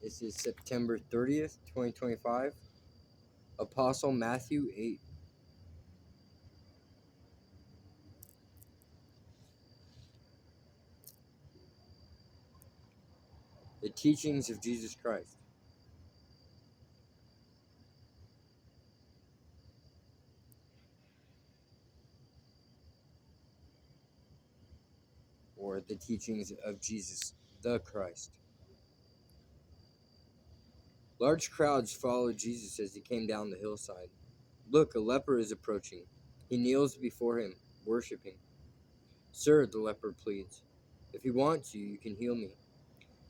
This is September 30th, 2025. Apostle Matthew 8. The teachings of Jesus Christ. Or the teachings of Jesus the Christ. Large crowds followed Jesus as he came down the hillside. Look, a leper is approaching. He kneels before him, worshiping. Sir, the leper pleads, if you want to, you can heal me.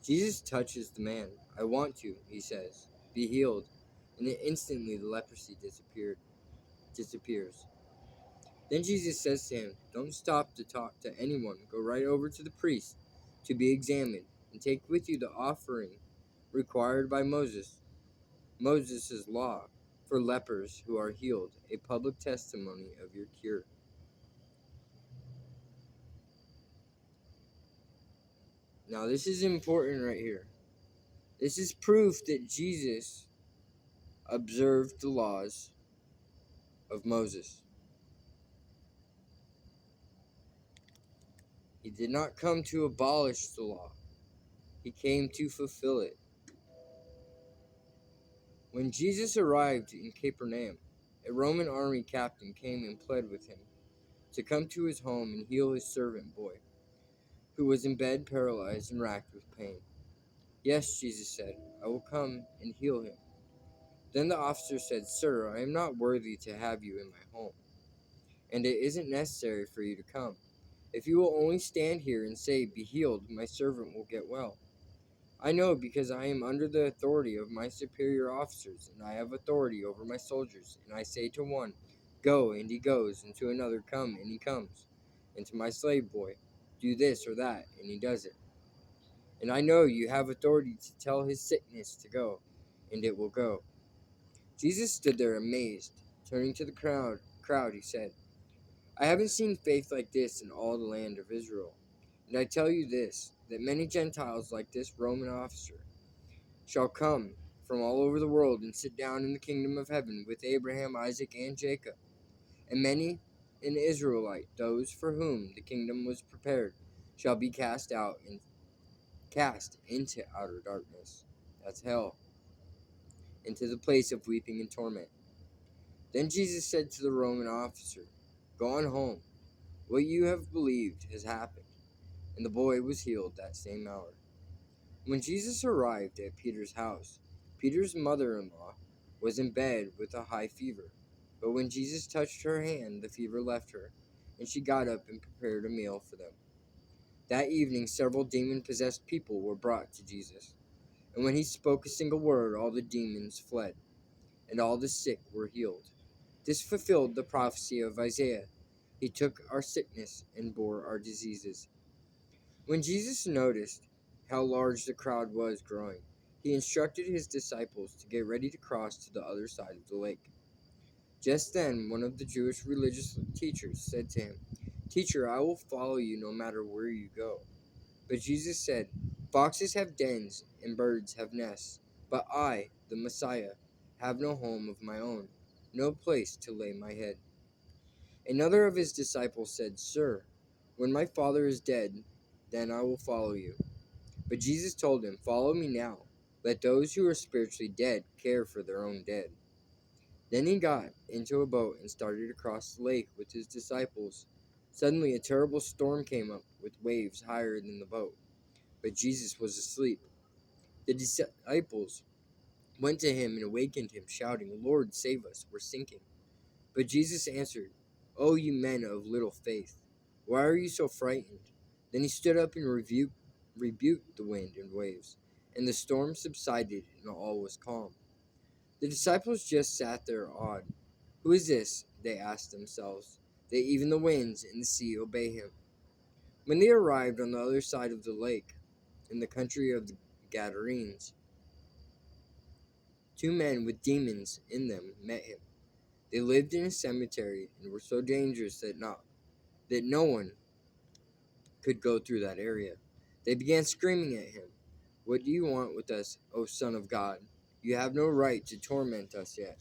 Jesus touches the man. I want to, he says. Be healed. And then instantly the leprosy disappears. Then Jesus says to him, don't stop to talk to anyone. Go right over to the priest to be examined, and take with you the offering required by Moses' law for lepers who are healed, a public testimony of your cure. Now this is important right here. This is proof that Jesus observed the laws of Moses. He did not come to abolish the law. He came to fulfill it. When Jesus arrived in Capernaum, a Roman army captain came and pled with him to come to his home and heal his servant boy, who was in bed paralyzed and racked with pain. Yes, Jesus said, I will come and heal him. Then the officer said, Sir, I am not worthy to have you in my home, and it isn't necessary for you to come. If you will only stand here and say, Be healed, my servant will get well. I know because I am under the authority of my superior officers, and I have authority over my soldiers, and I say to one, Go, and he goes, and to another, Come, and he comes, and to my slave boy, Do this or that, and he does it. And I know you have authority to tell his sickness to go, and it will go. Jesus stood there amazed. Turning to the crowd, he said, I haven't seen faith like this in all the land of Israel. And I tell you this, that many Gentiles like this Roman officer shall come from all over the world and sit down in the kingdom of heaven with Abraham, Isaac, and Jacob. And many an Israelite, those for whom the kingdom was prepared, shall be cast into outer darkness. That's hell. Into the place of weeping and torment. Then Jesus said to the Roman officer, Go on home. What you have believed has happened. And the boy was healed that same hour. When Jesus arrived at Peter's house, Peter's mother-in-law was in bed with a high fever. But when Jesus touched her hand, the fever left her, and she got up and prepared a meal for them. That evening, several demon-possessed people were brought to Jesus. And when he spoke a single word, all the demons fled, and all the sick were healed. This fulfilled the prophecy of Isaiah. He took our sickness and bore our diseases. When Jesus noticed how large the crowd was growing, he instructed his disciples to get ready to cross to the other side of the lake. Just then, one of the Jewish religious teachers said to him, Teacher, I will follow you no matter where you go. But Jesus said, Foxes have dens and birds have nests, but I, the Messiah, have no home of my own, no place to lay my head. Another of his disciples said, Sir, when my father is dead, then I will follow you. But Jesus told him, Follow me now. Let those who are spiritually dead care for their own dead. Then he got into a boat and started across the lake with his disciples. Suddenly a terrible storm came up, with waves higher than the boat. But Jesus was asleep. The disciples went to him and awakened him, shouting, Lord, save us, we're sinking. But Jesus answered, O you men of little faith, why are you so frightened? Then he stood up and rebuked the wind and waves, and the storm subsided and all was calm. The disciples just sat there awed. Who is this? They asked themselves, that even the winds and the sea obey him. When they arrived on the other side of the lake, in the country of the Gadarenes, two men with demons in them met him. They lived in a cemetery and were so dangerous that no one could go through that area. They began screaming at him, What do you want with us, O Son of God? You have no right to torment us yet."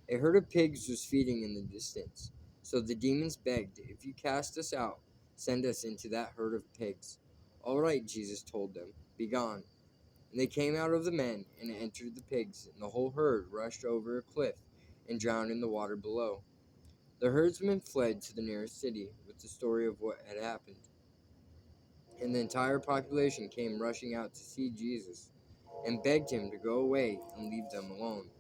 A herd of pigs was feeding in the distance. So the demons begged, "If you cast us out, send us into that herd of pigs." "All right," Jesus told them, "be gone." And they came out of the men and entered the pigs, and the whole herd rushed over a cliff and drowned in the water below. The herdsmen fled to the nearest city with the story of what had happened. And the entire population came rushing out to see Jesus and begged him to go away and leave them alone.